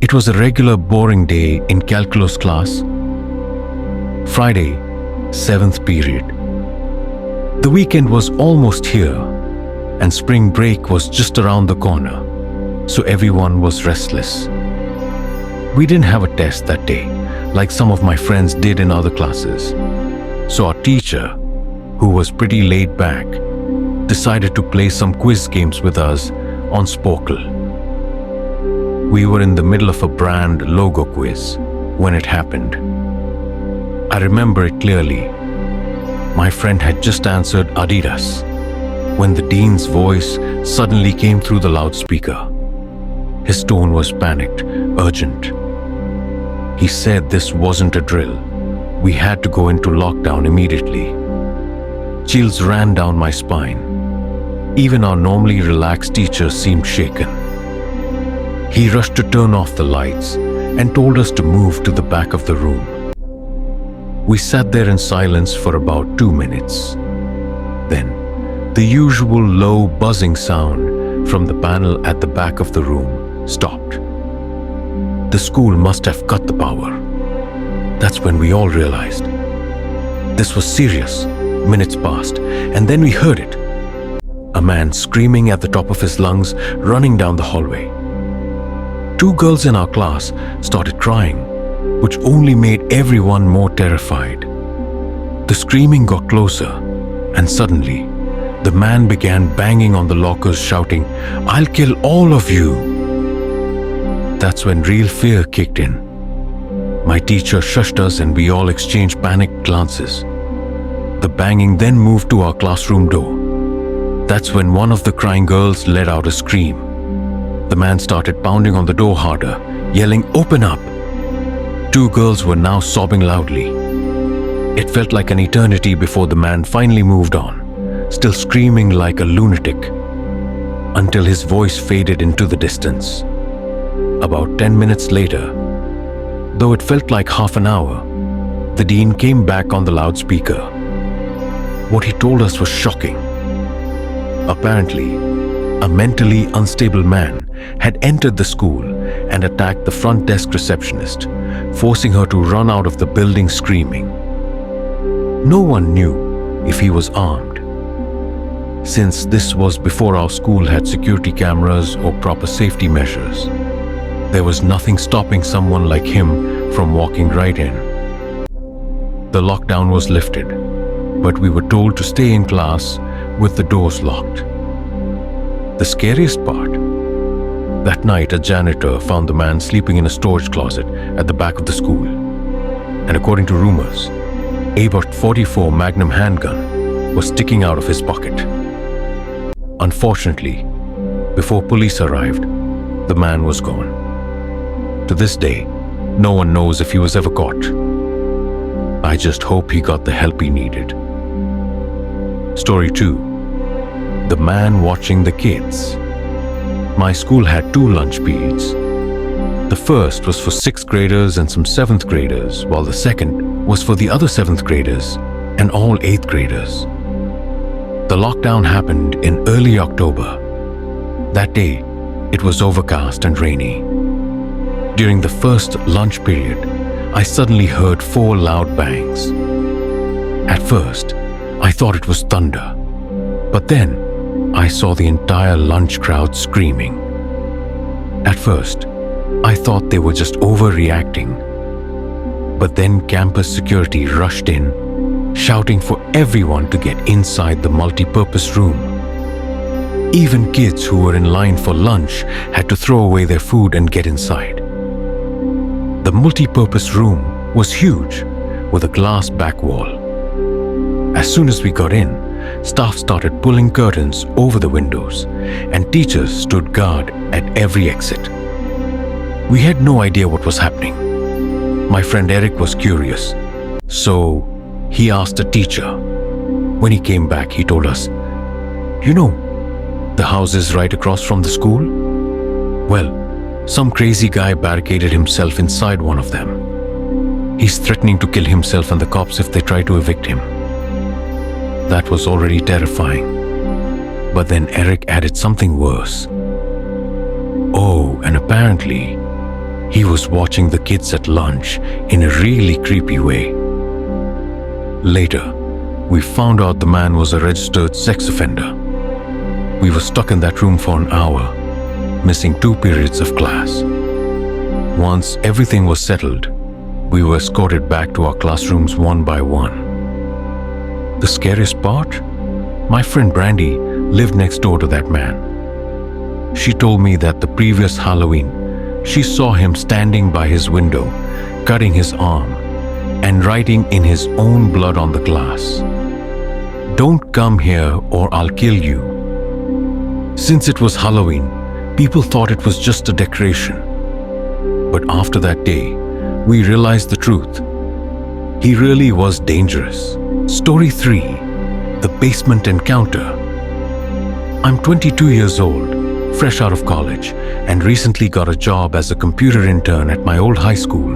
It was a regular boring day in calculus class. Friday, 7th period. The weekend was almost here, and spring break was just around the corner, so everyone was restless. We didn't have a test that day, like some of my friends did in other classes. So our teacher, who was pretty laid back, decided to play some quiz games with us on Sporkle. We were in the middle of a brand logo quiz when it happened. I remember it clearly. My friend had just answered Adidas when the dean's voice suddenly came through the loudspeaker. His tone was panicked, urgent. He said this wasn't a drill. We had to go into lockdown immediately. Chills ran down my spine. Even our normally relaxed teacher seemed shaken. He rushed to turn off the lights and told us to move to the back of the room. We sat there in silence for about 2 minutes. Then, the usual low buzzing sound from the panel at the back of the room stopped. The school must have cut the power. That's when we all realized. This was serious. Minutes passed, and then we heard it. A man screaming at the top of his lungs, running down the hallway. 2 girls in our class started crying, which only made everyone more terrified. The screaming got closer, and suddenly, the man began banging on the lockers, shouting, "I'll kill all of you!" That's when real fear kicked in. My teacher shushed us and we all exchanged panicked glances. The banging then moved to our classroom door. That's when one of the crying girls let out a scream. The man started pounding on the door harder, yelling, "Open up!" 2 girls were now sobbing loudly. It felt like an eternity before the man finally moved on, still screaming like a lunatic, until his voice faded into the distance. About 10 minutes later, though it felt like half an hour, the dean came back on the loudspeaker. What he told us was shocking. Apparently, a mentally unstable man had entered the school and attacked the front desk receptionist, forcing her to run out of the building screaming. No one knew if he was armed, since this was before our school had security cameras or proper safety measures. There was nothing stopping someone like him from walking right in. The lockdown was lifted, but we were told to stay in class with the doors locked. The scariest part, that night a janitor found the man sleeping in a storage closet at the back of the school. And according to rumors, a .44 Magnum handgun was sticking out of his pocket. Unfortunately, before police arrived, the man was gone. To this day, no one knows if he was ever caught. I just hope he got the help he needed. Story 2. The man watching the kids. My school had 2 lunch periods. The first was for 6th graders and some 7th graders, while the second was for the other 7th graders and all 8th graders. The lockdown happened in early October. That day, it was overcast and rainy. During the first lunch period, I suddenly heard 4 loud bangs. At first, I thought it was thunder, but then I saw the entire lunch crowd screaming. At first, I thought they were just overreacting, but then campus security rushed in, shouting for everyone to get inside the multi-purpose room. Even kids who were in line for lunch had to throw away their food and get inside. The multi-purpose room was huge, with a glass back wall. As soon as we got in, staff started pulling curtains over the windows, and teachers stood guard at every exit. We had no idea what was happening. My friend Eric was curious, so he asked a teacher. When he came back, he told us, "You know, the house is right across from the school? Well, some crazy guy barricaded himself inside one of them. He's threatening to kill himself and the cops if they try to evict him." That was already terrifying. But then Eric added something worse. Oh, and apparently, He was watching the kids at lunch in a really creepy way. Later, we found out the man was a registered sex offender. We were stuck in that room for an hour, missing 2 periods of class. Once everything was settled, we were escorted back to our classrooms one by one. The scariest part? My friend Brandy lived next door to that man. She told me that the previous Halloween, she saw him standing by his window, cutting his arm, and writing in his own blood on the glass, "Don't come here or I'll kill you." Since it was Halloween, people thought it was just a decoration. But after that day, we realized the truth. He really was dangerous. Story 3. The Basement Encounter. I'm 22 years old, fresh out of college, and recently got a job as a computer intern at my old high school.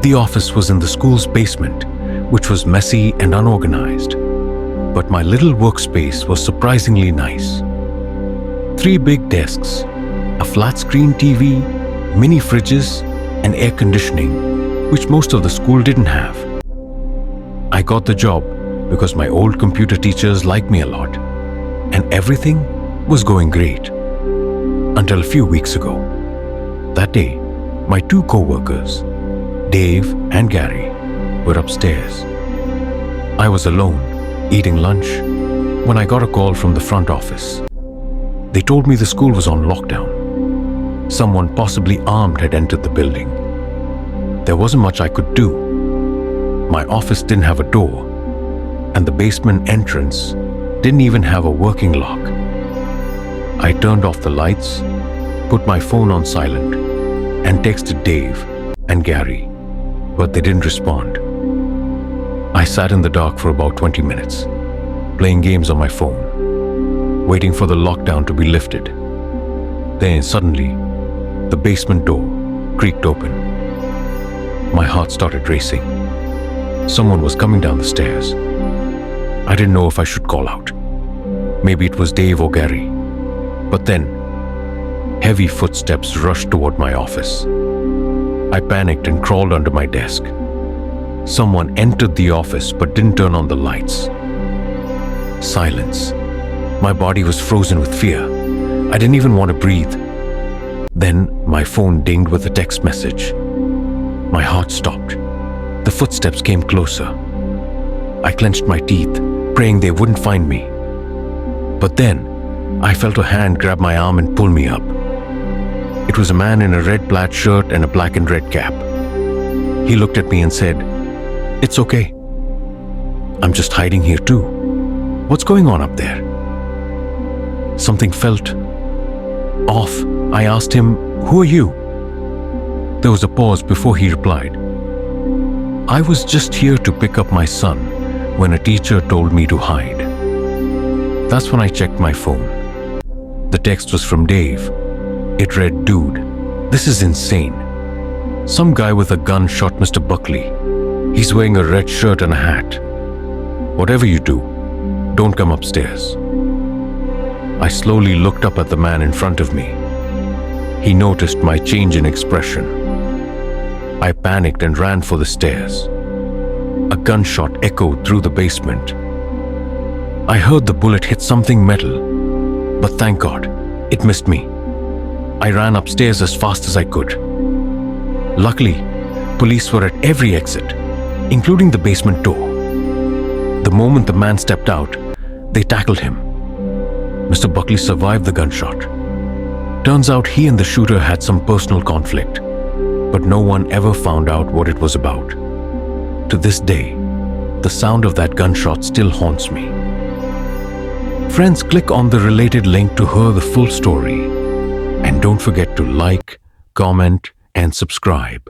The office was in the school's basement, which was messy and unorganized. But my little workspace was surprisingly nice. 3 big desks, a flat-screen TV, mini fridges, and air conditioning, which most of the school didn't have. I got the job because my old computer teachers liked me a lot, and everything was going great. Until a few weeks ago. That day, my 2 co-workers, Dave and Gary, were upstairs. I was alone, eating lunch, when I got a call from the front office. They told me the school was on lockdown. Someone possibly armed had entered the building. There wasn't much I could do. My office didn't have a door, and the basement entrance didn't even have a working lock. I turned off the lights, put my phone on silent, and texted Dave and Gary, but they didn't respond. I sat in the dark for about 20 minutes, playing games on my phone, waiting for the lockdown to be lifted. Then suddenly, the basement door creaked open. My heart started racing. Someone was coming down the stairs. I didn't know if I should call out. Maybe it was Dave or Gary. But then, heavy footsteps rushed toward my office. I panicked and crawled under my desk. Someone entered the office but didn't turn on the lights. Silence. My body was frozen with fear. I didn't even want to breathe. Then my phone dinged with a text message. My heart stopped. The footsteps came closer. I clenched my teeth, praying they wouldn't find me. But then, I felt a hand grab my arm and pull me up. It was a man in a red plaid shirt and a black and red cap. He looked at me and said, "It's okay. I'm just hiding here too. What's going on up there?" Something felt off. I asked him, "Who are you?" There was a pause before he replied, "I was just here to pick up my son when a teacher told me to hide." That's when I checked my phone. The text was from Dave. It read, "Dude, this is insane. Some guy with a gun shot Mr. Buckley. He's wearing a red shirt and a hat. Whatever you do, don't come upstairs." I slowly looked up at the man in front of me. He noticed my change in expression. I panicked and ran for the stairs. A gunshot echoed through the basement. I heard the bullet hit something metal, but thank God, it missed me. I ran upstairs as fast as I could. Luckily, police were at every exit, including the basement door. The moment the man stepped out, they tackled him. Mr. Buckley survived the gunshot. Turns out he and the shooter had some personal conflict, but no one ever found out what it was about. To this day, the sound of that gunshot still haunts me. Friends, click on the related link to hear the full story. And don't forget to like, comment, and subscribe.